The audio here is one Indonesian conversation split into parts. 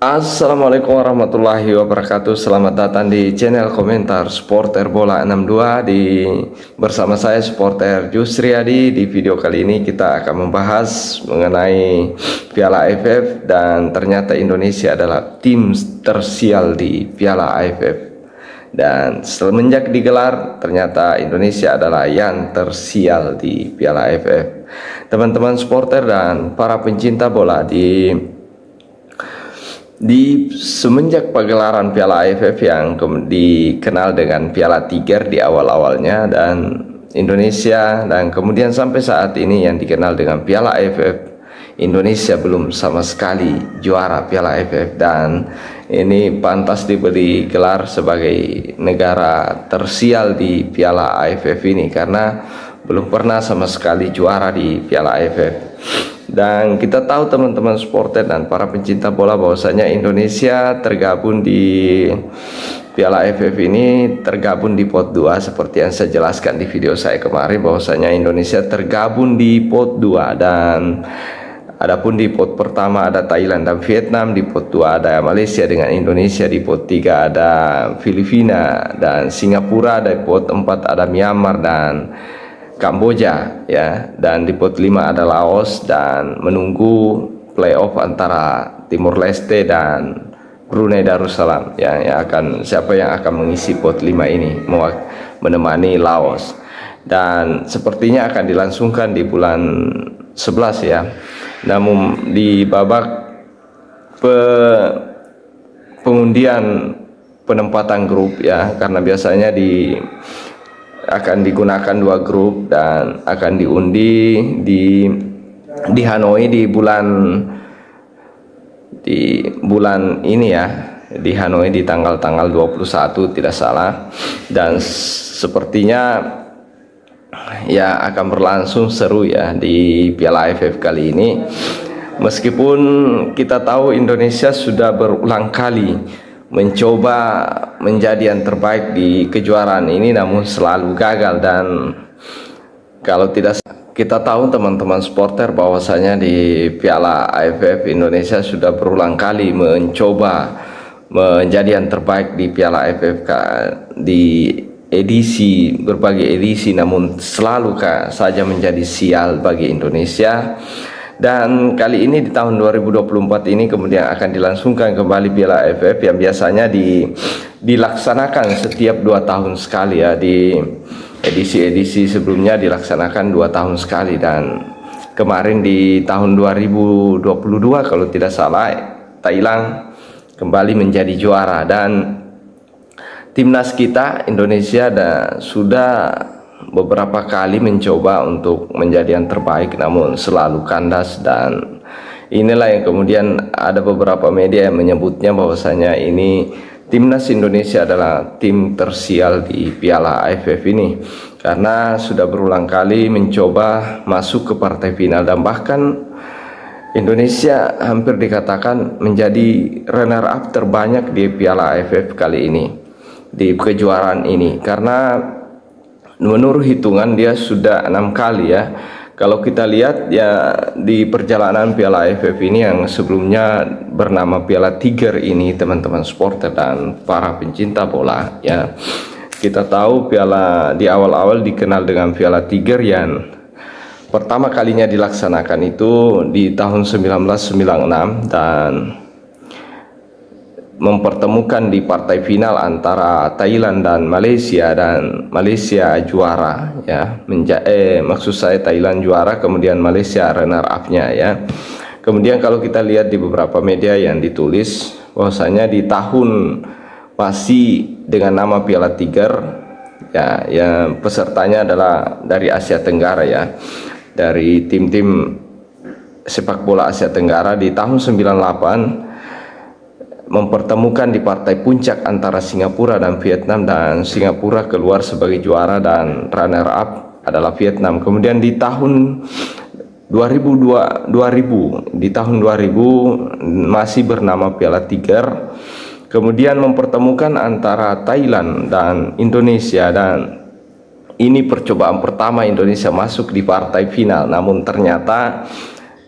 Assalamualaikum warahmatullahi wabarakatuh. Selamat datang di channel komentar Supporter Bola 62 bersama saya Supporter Jusriadi. Di video kali ini kita akan membahas mengenai Piala AFF, dan ternyata Indonesia adalah tim tersial di Piala AFF. Dan semenjak digelar, ternyata Indonesia adalah yang tersial di Piala AFF. Teman-teman supporter dan para pencinta bola, di semenjak pagelaran Piala AFF yang dikenal dengan Piala Tiger di awal-awalnya, dan Indonesia, dan kemudian sampai saat ini yang dikenal dengan Piala AFF, Indonesia belum sama sekali juara Piala AFF, dan ini pantas diberi gelar sebagai negara tersial di Piala AFF ini karena belum pernah sama sekali juara di Piala AFF. Dan kita tahu teman-teman supporter dan para pencinta bola bahwasanya Indonesia tergabung di Piala AFF ini tergabung di pot 2 seperti yang saya jelaskan di video saya kemarin, bahwasanya Indonesia tergabung di pot 2, dan adapun di pot pertama ada Thailand dan Vietnam, di pot 2 ada Malaysia dengan Indonesia, di pot 3 ada Filipina dan Singapura, di pot 4 ada Myanmar dan Kamboja ya, dan di pot 5 ada Laos, dan menunggu playoff antara Timur Leste dan Brunei Darussalam ya, siapa yang akan mengisi pot 5 ini menemani Laos, dan sepertinya akan dilangsungkan di bulan 11 ya. Namun di babak pengundian penempatan grup ya, karena biasanya akan digunakan 2 grup dan akan diundi di Hanoi di bulan ini ya, di Hanoi di tanggal 21 tidak salah, dan sepertinya ya akan berlangsung seru ya di Piala AFF kali ini. Meskipun kita tahu Indonesia sudah berulang kali mencoba menjadi yang terbaik di kejuaraan ini, namun selalu gagal. Dan kalau tidak, kita tahu teman-teman supporter bahwasanya di Piala AFF Indonesia sudah berulang kali mencoba menjadi yang terbaik di Piala AFF di berbagai edisi, namun selalu saja menjadi sial bagi Indonesia. Dan kali ini di tahun 2024 ini kemudian akan dilangsungkan kembali Piala AFF yang biasanya dilaksanakan setiap 2 tahun sekali ya. Di edisi-edisi sebelumnya dilaksanakan 2 tahun sekali, dan kemarin di tahun 2022 kalau tidak salah Thailand kembali menjadi juara, dan timnas kita Indonesia sudah beberapa kali mencoba untuk menjadi yang terbaik namun selalu kandas. Dan inilah yang kemudian ada beberapa media yang menyebutnya bahwasanya ini timnas Indonesia adalah tim tersial di Piala AFF ini, karena sudah berulang kali mencoba masuk ke partai final, dan bahkan Indonesia hampir dikatakan menjadi runner up terbanyak di Piala AFF kali ini, di kejuaraan ini, karena menurut hitungan dia sudah 6 kali ya. Kalau kita lihat ya di perjalanan Piala AFF ini yang sebelumnya bernama Piala Tiger ini, teman-teman supporter dan para pencinta bola ya, kita tahu piala di awal-awal dikenal dengan Piala Tiger yang pertama kalinya dilaksanakan itu di tahun 1996 dan mempertemukan di partai final antara Thailand dan Malaysia juara ya, maksud saya Thailand juara, kemudian Malaysia runner up-nya ya. Kemudian kalau kita lihat di beberapa media yang ditulis bahwasanya di tahun masih dengan nama Piala Tiger ya, yang pesertanya adalah dari Asia Tenggara ya, dari tim-tim sepak bola Asia Tenggara. Di tahun 98 mempertemukan di partai puncak antara Singapura dan Vietnam, dan Singapura keluar sebagai juara dan runner up adalah Vietnam. Kemudian di tahun 2000 masih bernama Piala Tiger, kemudian mempertemukan antara Thailand dan Indonesia, dan ini percobaan pertama Indonesia masuk di partai final, namun ternyata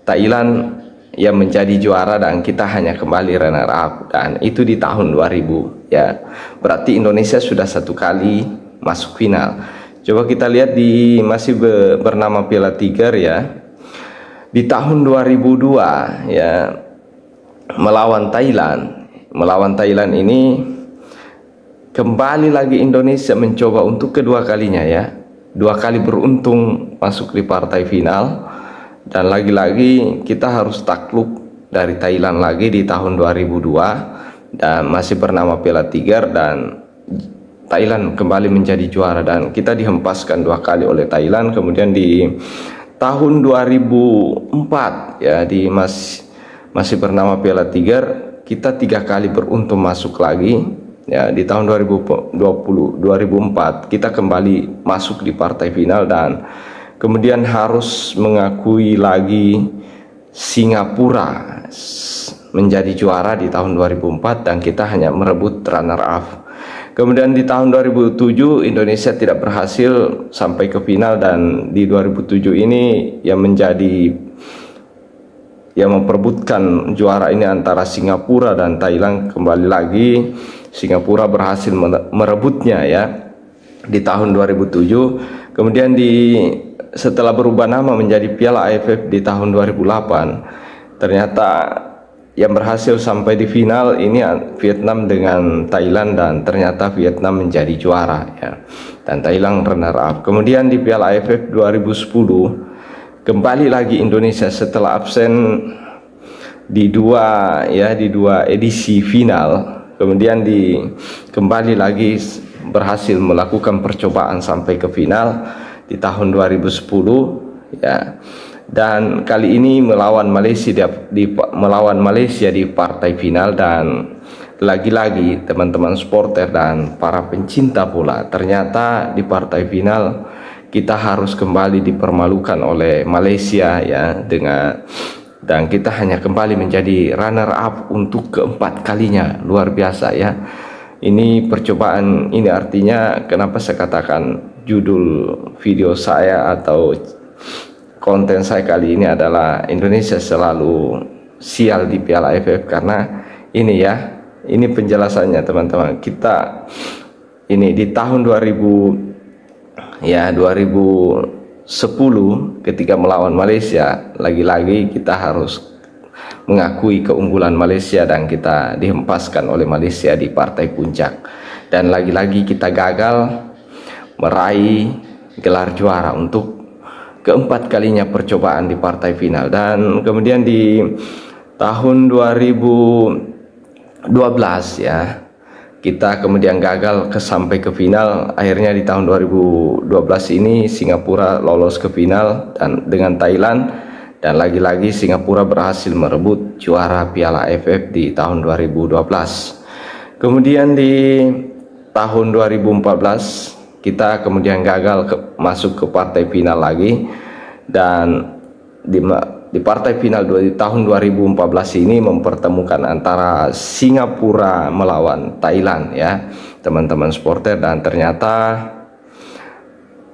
Thailand yang menjadi juara dan kita hanya kembali runner up, dan itu di tahun 2000 ya. Berarti Indonesia sudah 1 kali masuk final. Coba kita lihat di masih bernama Piala Tiger ya. Di tahun 2002 ya, melawan Thailand. Melawan Thailand ini kembali lagi Indonesia mencoba untuk kedua kalinya ya. 2 kali beruntung masuk di partai final, dan lagi-lagi kita harus takluk dari Thailand lagi di tahun 2002 dan masih bernama Piala Tiger, dan Thailand kembali menjadi juara dan kita dihempaskan 2 kali oleh Thailand. Kemudian di tahun 2004 ya, di masih bernama Piala Tiger, kita 3 kali beruntung masuk lagi ya. Di tahun 2004 kita kembali masuk di partai final, dan kemudian harus mengakui lagi Singapura menjadi juara di tahun 2004 dan kita hanya merebut runner up. Kemudian di tahun 2007 Indonesia tidak berhasil sampai ke final, dan di 2007 ini yang memperebutkan juara ini antara Singapura dan Thailand. Kembali lagi Singapura berhasil merebutnya ya di tahun 2007. Kemudian setelah berubah nama menjadi Piala AFF di tahun 2008, ternyata yang berhasil sampai di final ini Vietnam dengan Thailand, dan ternyata Vietnam menjadi juara ya, dan Thailand runner up. Kemudian di Piala AFF 2010 kembali lagi Indonesia setelah absen di dua edisi final. Kemudian kembali lagi berhasil melakukan percobaan sampai ke final di tahun 2010 ya. Dan kali ini melawan Malaysia di partai final, dan lagi-lagi teman-teman supporter dan para pencinta bola, ternyata di partai final kita harus kembali dipermalukan oleh Malaysia ya, dan kita hanya kembali menjadi runner up untuk keempat kalinya. Luar biasa ya. Ini percobaan, ini artinya kenapa saya katakan judul video saya atau konten saya kali ini adalah Indonesia selalu sial di Piala AFF, karena ini ya, ini penjelasannya teman-teman. Kita ini di tahun 2010 ketika melawan Malaysia, lagi-lagi kita harus mengakui keunggulan Malaysia dan kita dihempaskan oleh Malaysia di partai puncak, dan lagi-lagi kita gagal meraih gelar juara untuk keempat kalinya percobaan di partai final. Dan kemudian di tahun 2012 ya, kita kemudian gagal sampai ke final. Akhirnya di tahun 2012 ini Singapura lolos ke final dan dengan Thailand, dan lagi-lagi Singapura berhasil merebut juara Piala AFF di tahun 2012. Kemudian di tahun 2014 kita kemudian gagal masuk ke partai final lagi, dan di partai final di tahun 2014 ini mempertemukan antara Singapura melawan Thailand ya teman-teman supporter, dan ternyata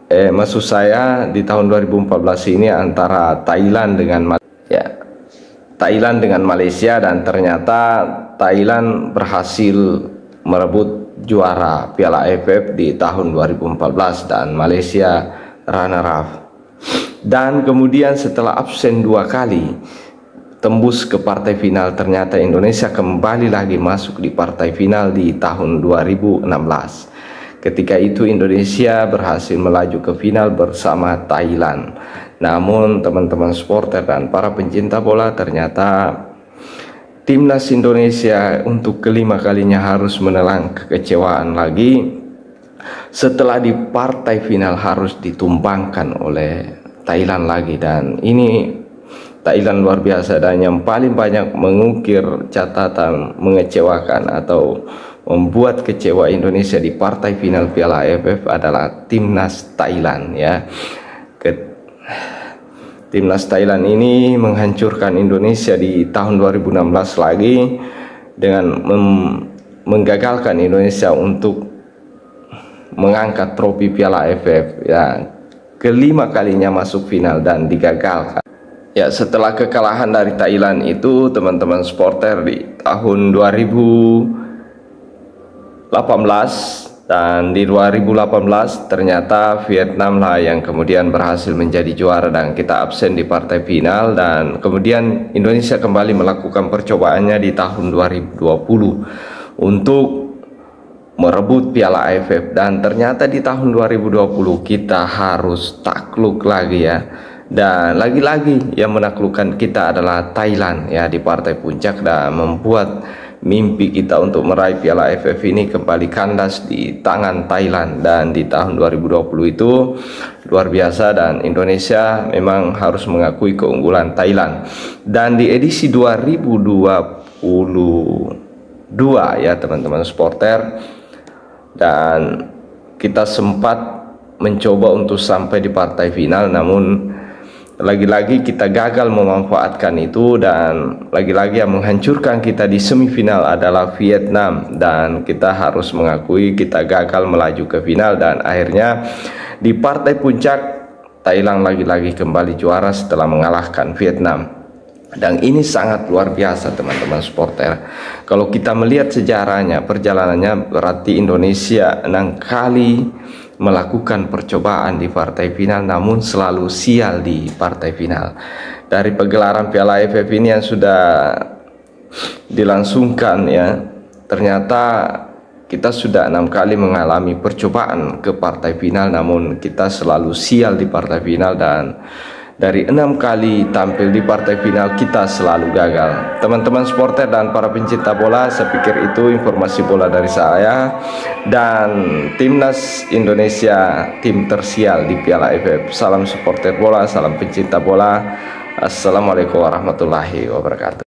maksud saya di tahun 2014 ini antara Thailand dengan Malaysia, dan ternyata Thailand berhasil merebut juara Piala AFF di tahun 2014 dan Malaysia runner up. Dan kemudian setelah absen 2 kali tembus ke partai final, ternyata Indonesia kembali lagi masuk di partai final di tahun 2016. Ketika itu Indonesia berhasil melaju ke final bersama Thailand. Namun teman-teman supporter dan para pencinta bola, ternyata Timnas Indonesia untuk kelima kalinya harus menelan kekecewaan lagi setelah di partai final harus ditumbangkan oleh Thailand lagi. Dan ini Thailand luar biasa, dan yang paling banyak mengukir catatan mengecewakan atau membuat kecewa Indonesia di partai final Piala AFF adalah Timnas Thailand ya. Timnas Thailand ini menghancurkan Indonesia di tahun 2016 lagi dengan menggagalkan Indonesia untuk mengangkat trofi Piala AFF ya, kelima kalinya masuk final dan digagalkan Ya, setelah kekalahan dari Thailand itu, teman-teman supporter, di tahun 2018 dan di 2018 ternyata Vietnam lah yang kemudian berhasil menjadi juara dan kita absen di partai final, dan kemudian Indonesia kembali melakukan percobaannya di tahun 2020 untuk merebut Piala AFF, dan ternyata di tahun 2020 kita harus takluk lagi ya. Dan lagi-lagi yang menaklukkan kita adalah Thailand ya di partai puncak, dan membuat mimpi kita untuk meraih Piala AFF ini kembali kandas di tangan Thailand. Dan di tahun 2020 itu luar biasa, dan Indonesia memang harus mengakui keunggulan Thailand. Dan di edisi 2022 ya teman-teman supporter, dan kita sempat mencoba untuk sampai di partai final, namun lagi-lagi kita gagal memanfaatkan itu, dan lagi-lagi yang menghancurkan kita di semifinal adalah Vietnam, dan kita harus mengakui kita gagal melaju ke final. Dan akhirnya di partai puncak Thailand lagi-lagi kembali juara setelah mengalahkan Vietnam. Dan ini sangat luar biasa teman-teman supporter. Kalau kita melihat sejarahnya, perjalanannya, berarti Indonesia 6 kali melakukan percobaan di partai final, namun selalu sial di partai final. Dari pegelaran Piala AFF ini yang sudah dilangsungkan ya, ternyata kita sudah 6 kali mengalami percobaan ke partai final, namun kita selalu sial di partai final, dan dari 6 kali tampil di partai final kita selalu gagal. Teman-teman supporter dan para pencinta bola, saya pikir itu informasi bola dari saya. Dan timnas Indonesia tim tersial di Piala AFF. Salam supporter bola, salam pencinta bola. Assalamualaikum warahmatullahi wabarakatuh.